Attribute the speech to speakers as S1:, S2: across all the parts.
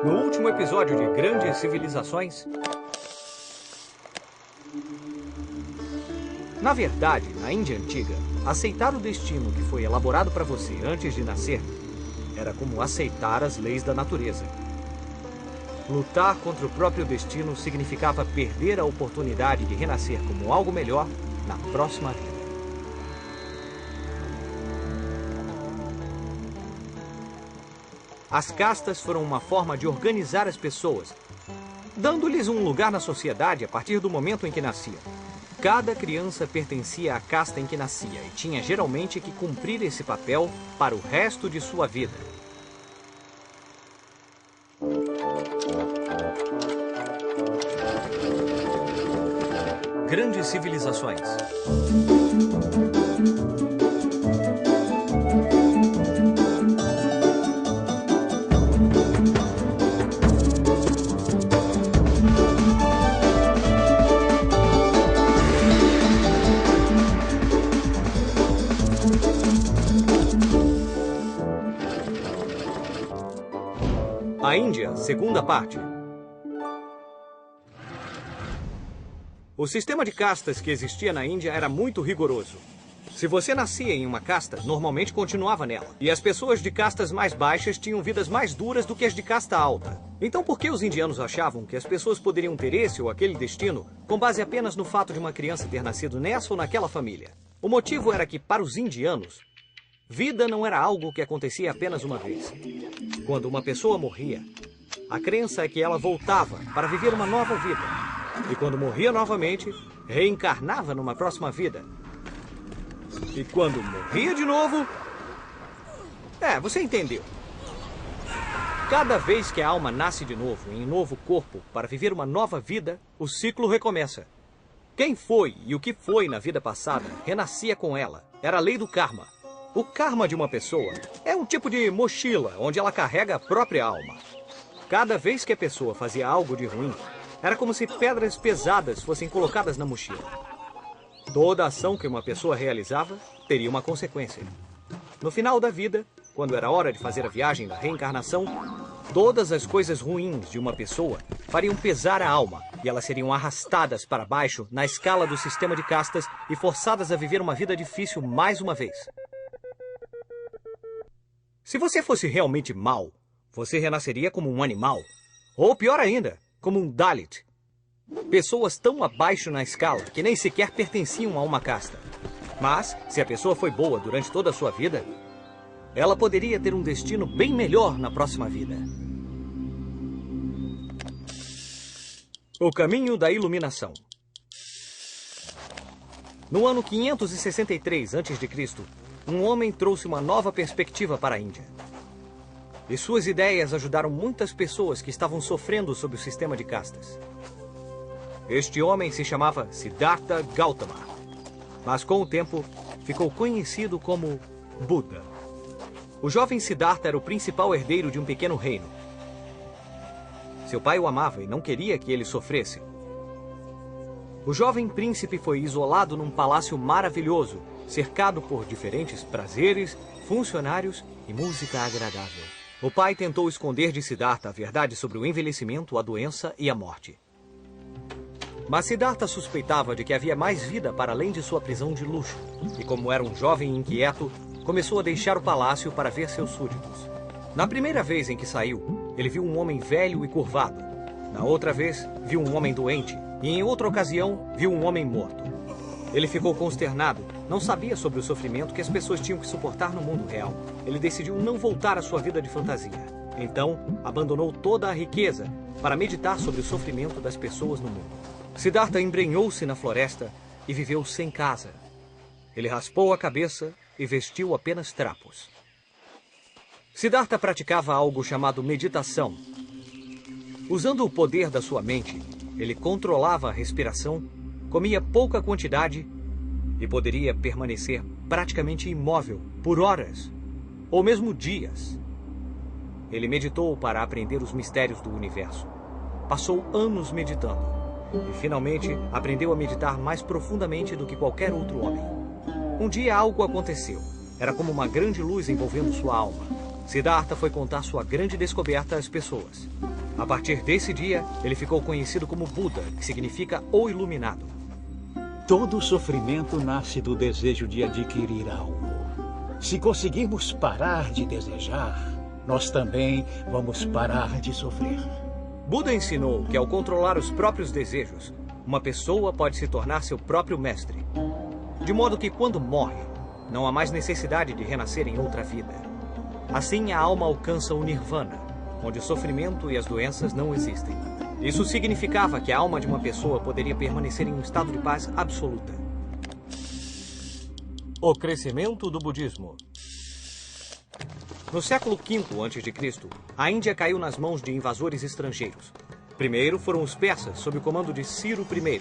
S1: No último episódio de Grandes Civilizações... Na verdade, na Índia Antiga, aceitar o destino que foi elaborado para você antes de nascer era como aceitar as leis da natureza. Lutar contra o próprio destino significava perder a oportunidade de renascer como algo melhor na próxima vida. As castas foram uma forma de organizar as pessoas, dando-lhes um lugar na sociedade a partir do momento em que nasciam. Cada criança pertencia à casta em que nascia e tinha geralmente que cumprir esse papel para o resto de sua vida. Grandes Civilizações. A Índia, segunda parte. O sistema de castas que existia na Índia era muito rigoroso. Se você nascia em uma casta, normalmente continuava nela. E as pessoas de castas mais baixas tinham vidas mais duras do que as de casta alta. Então por que os indianos achavam que as pessoas poderiam ter esse ou aquele destino com base apenas no fato de uma criança ter nascido nessa ou naquela família? O motivo era que, para os indianos, vida não era algo que acontecia apenas uma vez. Quando uma pessoa morria, a crença é que ela voltava para viver uma nova vida. E quando morria novamente, reencarnava numa próxima vida. E quando morria de novo... você entendeu. Cada vez que a alma nasce de novo, em um novo corpo, para viver uma nova vida, o ciclo recomeça. Quem foi e o que foi na vida passada, renascia com ela. Era a lei do karma. O karma de uma pessoa é um tipo de mochila onde ela carrega a própria alma. Cada vez que a pessoa fazia algo de ruim, era como se pedras pesadas fossem colocadas na mochila. Toda ação que uma pessoa realizava teria uma consequência. No final da vida, quando era hora de fazer a viagem da reencarnação, todas as coisas ruins de uma pessoa fariam pesar a alma e elas seriam arrastadas para baixo na escala do sistema de castas e forçadas a viver uma vida difícil mais uma vez. Se você fosse realmente mau, você renasceria como um animal. Ou pior ainda, como um Dalit. Pessoas tão abaixo na escala que nem sequer pertenciam a uma casta. Mas, se a pessoa foi boa durante toda a sua vida, ela poderia ter um destino bem melhor na próxima vida. O caminho da iluminação. No ano 563 a.C., um homem trouxe uma nova perspectiva para a Índia. E suas ideias ajudaram muitas pessoas que estavam sofrendo sob o sistema de castas. Este homem se chamava Siddhartha Gautama, mas com o tempo ficou conhecido como Buda. O jovem Siddhartha era o principal herdeiro de um pequeno reino. Seu pai o amava e não queria que ele sofresse. O jovem príncipe foi isolado num palácio maravilhoso, cercado por diferentes prazeres, funcionários e música agradável. O pai tentou esconder de Siddhartha a verdade sobre o envelhecimento, a doença e a morte. Mas Siddhartha suspeitava de que havia mais vida para além de sua prisão de luxo. E como era um jovem inquieto, começou a deixar o palácio para ver seus súditos. Na primeira vez em que saiu, ele viu um homem velho e curvado. Na outra vez, viu um homem doente. E em outra ocasião, viu um homem morto. Ele ficou consternado, não sabia sobre o sofrimento que as pessoas tinham que suportar no mundo real. Ele decidiu não voltar à sua vida de fantasia. Então, abandonou toda a riqueza para meditar sobre o sofrimento das pessoas no mundo. Siddhartha embrenhou-se na floresta e viveu sem casa. Ele raspou a cabeça e vestiu apenas trapos. Siddhartha praticava algo chamado meditação. Usando o poder da sua mente, ele controlava a respiração, comia pouca quantidade e poderia permanecer praticamente imóvel por horas ou mesmo dias. Ele meditou para aprender os mistérios do universo. Passou anos meditando e finalmente aprendeu a meditar mais profundamente do que qualquer outro homem. Um dia algo aconteceu. Era como uma grande luz envolvendo sua alma. Siddhartha foi contar sua grande descoberta às pessoas. A partir desse dia, ele ficou conhecido como Buda, que significa o Iluminado.
S2: Todo sofrimento nasce do desejo de adquirir algo. Se conseguirmos parar de desejar, nós também vamos parar de sofrer.
S1: Buda ensinou que ao controlar os próprios desejos, uma pessoa pode se tornar seu próprio mestre. De modo que quando morre, não há mais necessidade de renascer em outra vida. Assim a alma alcança o Nirvana, onde o sofrimento e as doenças não existem. Isso significava que a alma de uma pessoa poderia permanecer em um estado de paz absoluta. O crescimento do budismo. No século V a.C., a Índia caiu nas mãos de invasores estrangeiros. Primeiro foram os persas, sob o comando de Ciro I.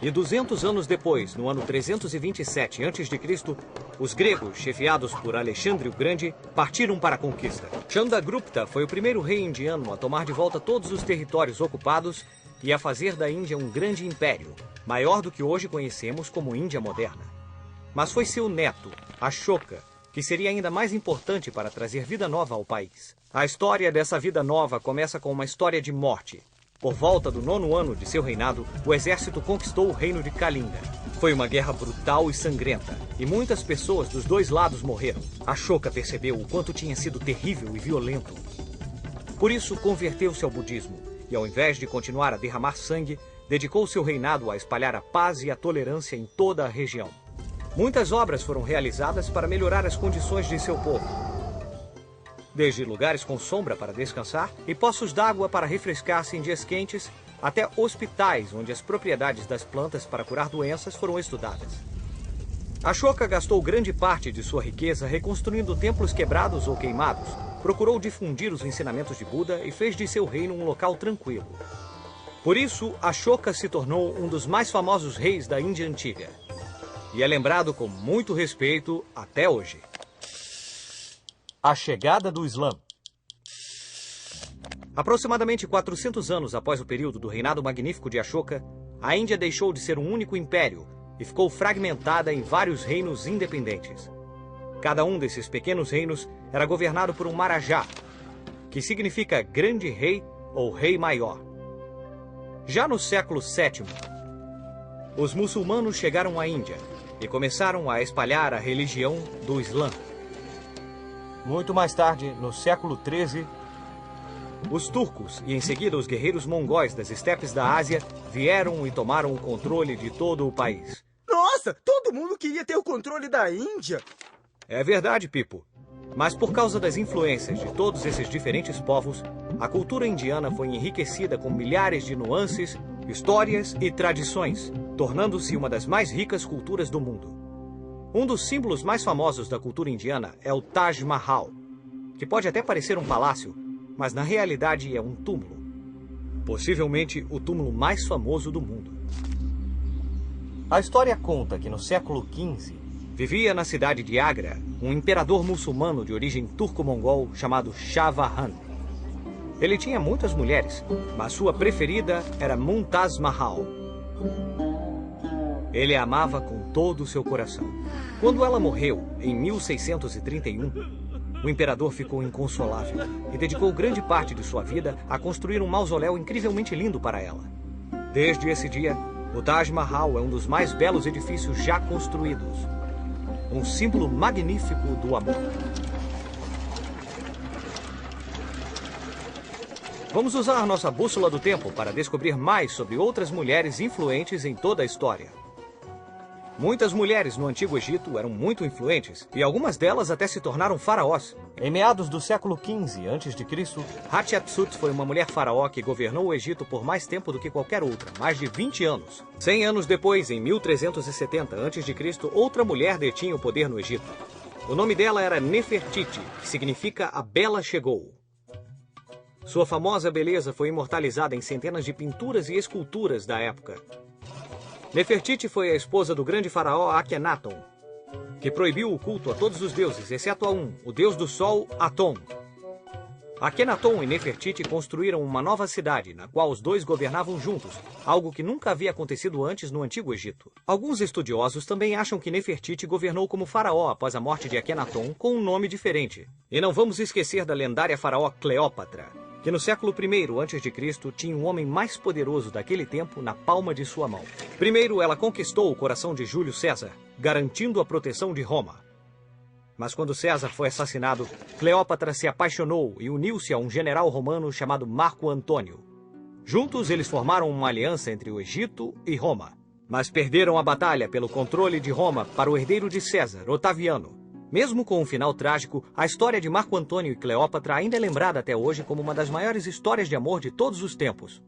S1: E 200 anos depois, no ano 327 a.C., os gregos, chefiados por Alexandre o Grande, partiram para a conquista. Chandragupta foi o primeiro rei indiano a tomar de volta todos os territórios ocupados e a fazer da Índia um grande império, maior do que hoje conhecemos como Índia moderna. Mas foi seu neto, Ashoka, que seria ainda mais importante para trazer vida nova ao país. A história dessa vida nova começa com uma história de morte. Por volta do 9º ano de seu reinado, o exército conquistou o reino de Kalinga. Foi uma guerra brutal e sangrenta, e muitas pessoas dos dois lados morreram. Ashoka percebeu o quanto tinha sido terrível e violento. Por isso, converteu-se ao budismo, e ao invés de continuar a derramar sangue, dedicou seu reinado a espalhar a paz e a tolerância em toda a região. Muitas obras foram realizadas para melhorar as condições de seu povo. Desde lugares com sombra para descansar e poços d'água para refrescar-se em dias quentes, até hospitais onde as propriedades das plantas para curar doenças foram estudadas. Ashoka gastou grande parte de sua riqueza reconstruindo templos quebrados ou queimados, procurou difundir os ensinamentos de Buda e fez de seu reino um local tranquilo. Por isso, Ashoka se tornou um dos mais famosos reis da Índia antiga. E é lembrado com muito respeito até hoje. A chegada do Islã. Aproximadamente 400 anos após o período do reinado magnífico de Ashoka, a Índia deixou de ser um único império e ficou fragmentada em vários reinos independentes. Cada um desses pequenos reinos era governado por um Maharaja, que significa grande rei ou rei maior. Já no século VII, os muçulmanos chegaram à Índia e começaram a espalhar a religião do Islã. Muito mais tarde, no século XIII, os turcos e em seguida os guerreiros mongóis das estepes da Ásia vieram e tomaram o controle de todo o país.
S3: Nossa, todo mundo queria ter o controle da Índia.
S1: É verdade, Pipo. Mas por causa das influências de todos esses diferentes povos, a cultura indiana foi enriquecida com milhares de nuances, histórias e tradições, tornando-se uma das mais ricas culturas do mundo. Um dos símbolos mais famosos da cultura indiana é o Taj Mahal, que pode até parecer um palácio, mas na realidade é um túmulo. Possivelmente o túmulo mais famoso do mundo. A história conta que no século XV, vivia na cidade de Agra um imperador muçulmano de origem turco-mongol chamado Shah Jahan. Ele tinha muitas mulheres, mas sua preferida era Mumtaz Mahal. Ele a amava com todo o seu coração. Quando ela morreu, em 1631, o imperador ficou inconsolável e dedicou grande parte de sua vida a construir um mausoléu incrivelmente lindo para ela. Desde esse dia, o Taj Mahal é um dos mais belos edifícios já construídos. Um símbolo magnífico do amor. Vamos usar nossa bússola do tempo para descobrir mais sobre outras mulheres influentes em toda a história. Muitas mulheres no Antigo Egito eram muito influentes, e algumas delas até se tornaram faraós. Em meados do século XV a.C., Hatshepsut foi uma mulher faraó que governou o Egito por mais tempo do que qualquer outra, mais de 20 anos. 100 anos depois, em 1370 a.C., outra mulher detinha o poder no Egito. O nome dela era Nefertiti, que significa a Bela Chegou. Sua famosa beleza foi imortalizada em centenas de pinturas e esculturas da época. Nefertiti foi a esposa do grande faraó Akhenaton, que proibiu o culto a todos os deuses, exceto a um, o deus do sol, Aton. Akhenaton e Nefertiti construíram uma nova cidade, na qual os dois governavam juntos, algo que nunca havia acontecido antes no Antigo Egito. Alguns estudiosos também acham que Nefertiti governou como faraó após a morte de Akhenaton com um nome diferente. E não vamos esquecer da lendária faraó Cleópatra. que no século I a.C. tinha um homem mais poderoso daquele tempo na palma de sua mão. Primeiro, ela conquistou o coração de Júlio César, garantindo a proteção de Roma. Mas quando César foi assassinado, Cleópatra se apaixonou e uniu-se a um general romano chamado Marco Antônio. Juntos, eles formaram uma aliança entre o Egito e Roma. Mas perderam a batalha pelo controle de Roma para o herdeiro de César, Otaviano. Mesmo com um final trágico, a história de Marco Antônio e Cleópatra ainda é lembrada até hoje como uma das maiores histórias de amor de todos os tempos.